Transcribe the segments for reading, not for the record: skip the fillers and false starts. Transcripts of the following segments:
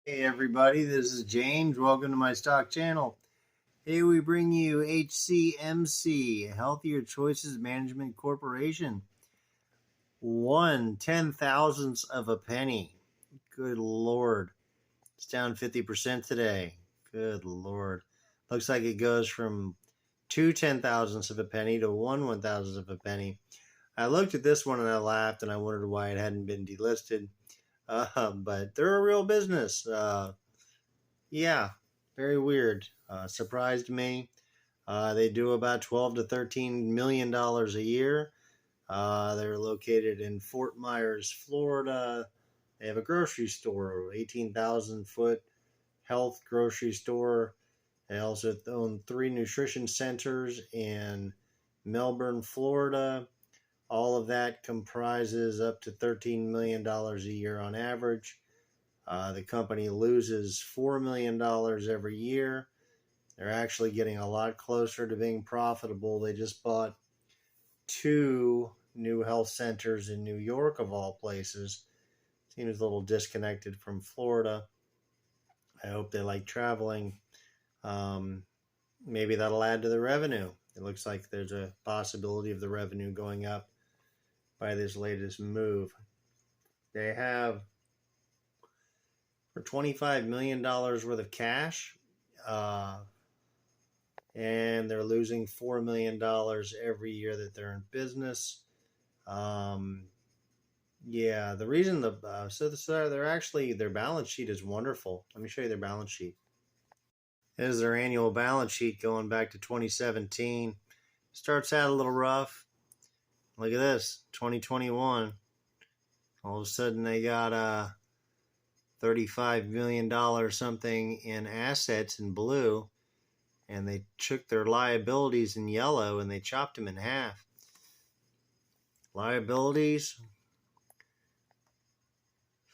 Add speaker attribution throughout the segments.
Speaker 1: Hey everybody, this is James. Welcome to my stock channel. Here we bring you HCMC, Healthier Choices Management Corporation. 1/10,000th of a penny. Good Lord. It's down 50% today. Good Lord. Looks like it goes from 2/10,000ths of a penny to 1/1000th of a penny. I looked at this one and I laughed and I wondered why it hadn't been delisted. But they're a real business. Yeah, very weird. Surprised me. They do about $12 to $13 million a year. They're located in Fort Myers, Florida. They have a grocery store, 18,000 foot health grocery store. They also own 3 nutrition centers in Melbourne, Florida. All of that comprises up to $13 million a year on average. The company loses $4 million every year. They're actually getting a lot closer to being profitable. They just bought 2 new health centers in New York, of all places. Seems a little disconnected from Florida. I hope they like traveling. Maybe that'll add to the revenue. It looks like there's a possibility of the revenue going up by this latest move. They have for $25 million worth of cash, and they're losing $4 million every year that they're in business. Yeah, the reason they're actually, their balance sheet is wonderful. Let me show you their balance sheet. This is their annual balance sheet going back to 2017. Starts out a little rough. Look at this, 2021. All of a sudden they got $35 million something in assets in blue, and they took their liabilities in yellow and they chopped them in half. Liabilities,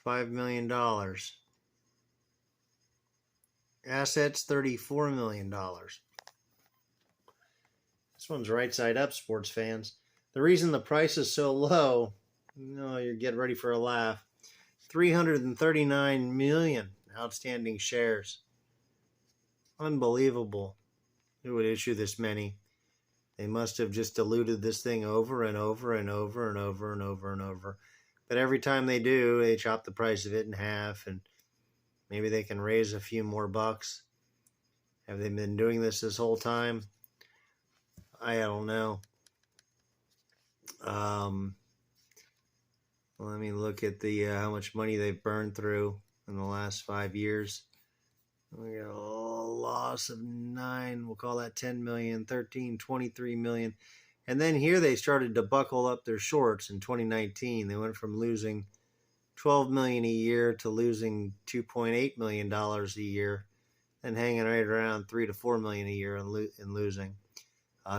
Speaker 1: $5 million. Assets, $34 million. This one's right side up, sports fans. The reason the price is so low, you're getting ready for a laugh. 339 million outstanding shares. Unbelievable. Who would issue this many? They must have just diluted this thing over and over and over and over and over and over. But every time they do, they chop the price of it in half, and maybe they can raise a few more bucks. Have they been doing this whole time? I don't know. Let me look at the how much money they've burned through in the last 5 years. We got a loss of 9. We'll call that 10 million, 13, 23 million. And then here they started to buckle up their shorts in 2019. They went from losing $12 million a year to losing $2.8 million a year, and hanging right around $3 to $4 million a year in losing.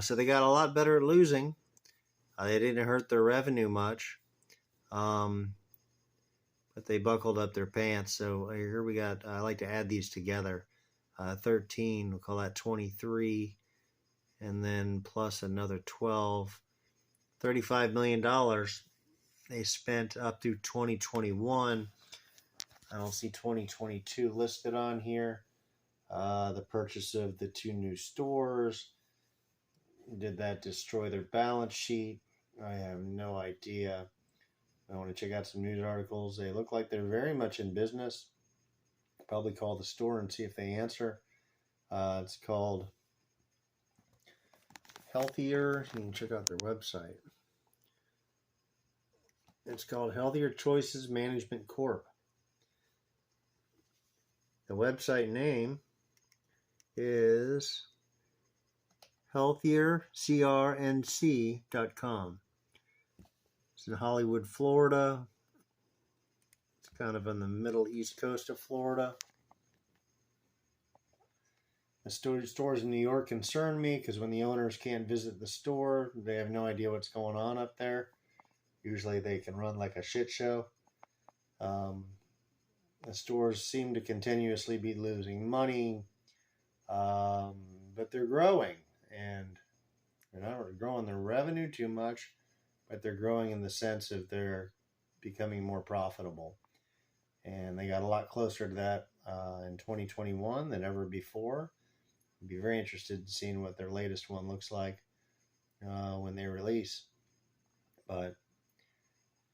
Speaker 1: So they got a lot better at losing. They didn't hurt their revenue much, but they buckled up their pants. So here we got, I like to add these together. 13, we'll call that 23, and then plus another 12. $35 million they spent up through 2021. I don't see 2022 listed on here. The purchase of the 2 new stores. Did that destroy their balance sheet? I have no idea. I want to check out some news articles. They look like they're very much in business. Probably call the store and see if they answer. It's called Healthier. You can check out their website. It's called Healthier Choices Management Corp. The website name is healthiercrnc.com. It's in Hollywood, Florida. It's kind of on the middle east coast of Florida. The stores in New York concern me because when the owners can't visit the store, they have no idea what's going on up there. Usually they can run like a shit show. The stores seem to continuously be losing money, but they're growing, and they're not really growing their revenue too much, but they're growing in the sense of they're becoming more profitable. And they got a lot closer to that, in 2021 than ever before. I'd be very interested in seeing what their latest one looks like when they release. But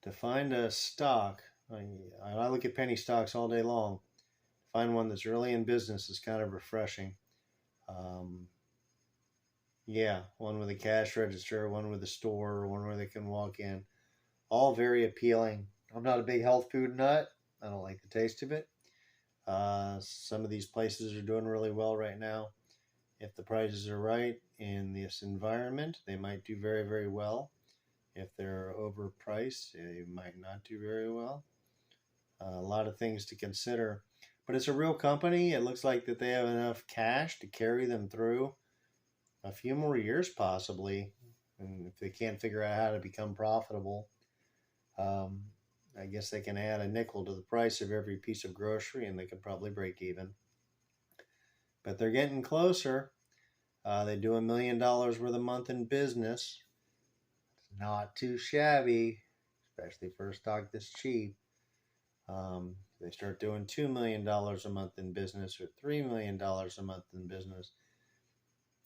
Speaker 1: to find a stock, I look at penny stocks all day long. To find one that's really in business is kind of refreshing. Yeah, one with a cash register, one with a store, one where they can walk in. All very appealing. I'm not a big health food nut. I don't like the taste of it. Some of these places are doing really well right now. If the prices are right in this environment, they might do very, very well. If they're overpriced, they might not do very well. A lot of things to consider. But it's a real company. It looks like that they have enough cash to carry them through a few more years possibly. And if they can't figure out how to become profitable, I guess they can add a nickel to the price of every piece of grocery and they could probably break even. But they're getting closer. They do $1 million worth a month in business. It's not too shabby, especially for a stock this cheap. They start doing $2 million a month in business or $3 million a month in business.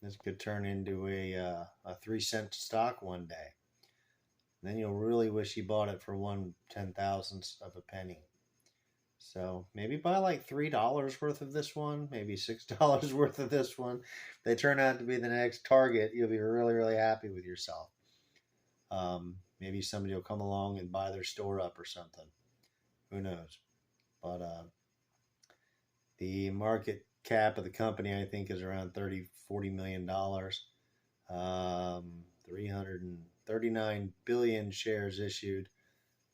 Speaker 1: This could turn into a 3-cent stock one day. And then you'll really wish you bought it for 1/10,000th of a penny. So maybe buy like $3 worth of this one, maybe $6 worth of this one. If they turn out to be the next Target, you'll be really, really happy with yourself. Maybe somebody will come along and buy their store up or something. Who knows? But the market cap of the company, I think, is around $40 million. 339 billion shares issued.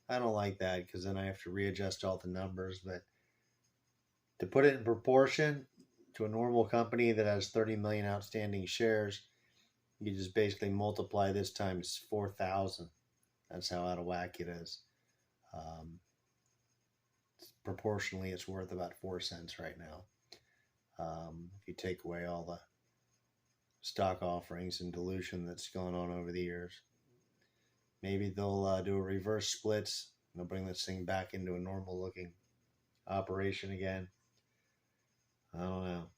Speaker 1: I don't like that because then I have to readjust all the numbers. But to put it in proportion to a normal company that has 30 million outstanding shares, you just basically multiply this times 4,000. That's how out of whack it is. Proportionally, it's worth about 4 cents right now. If you take away all the stock offerings and dilution that's gone on over the years. Maybe they'll do a reverse splits. They'll bring this thing back into a normal looking operation again. I don't know.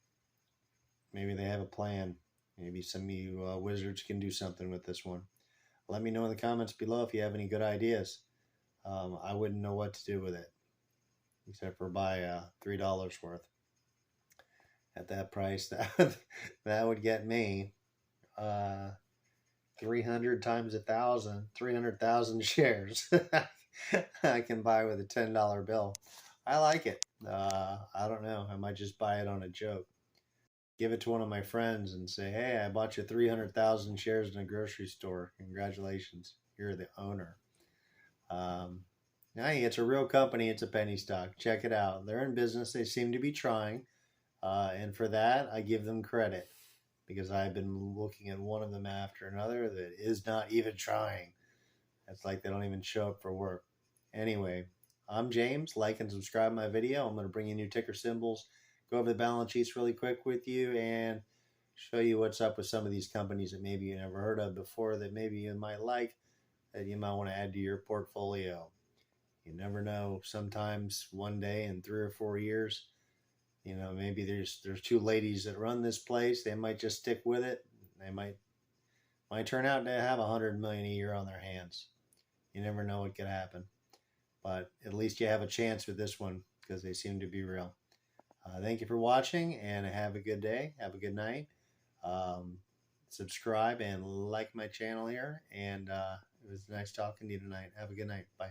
Speaker 1: Maybe they have a plan. Maybe some of you wizards can do something with this one. Let me know in the comments below if you have any good ideas. I wouldn't know what to do with it except for buy $3 worth. At that price, that would get me 300 times 1,000, 300,000 shares. I can buy with a $10 bill. I like it. I don't know. I might just buy it on a joke. Give it to one of my friends and say, hey, I bought you 300,000 shares in a grocery store. Congratulations. You're the owner. It's a real company. It's a penny stock. Check it out. They're in business. They seem to be trying. And for that, I give them credit because I've been looking at one of them after another that is not even trying. It's like they don't even show up for work. Anyway, I'm James. Like and subscribe my video. I'm going to bring you new ticker symbols, go over the balance sheets really quick with you, and show you what's up with some of these companies that maybe you never heard of before that maybe you might like, that you might want to add to your portfolio. You never know. Sometimes one day in 3 or 4 years, maybe there's 2 ladies that run this place. They might just stick with it. They might turn out to have 100 million a year on their hands. You never know what could happen. But at least you have a chance with this one because they seem to be real. Thank you for watching and have a good day. Have a good night. Subscribe and like my channel here. And it was nice talking to you tonight. Have a good night. Bye.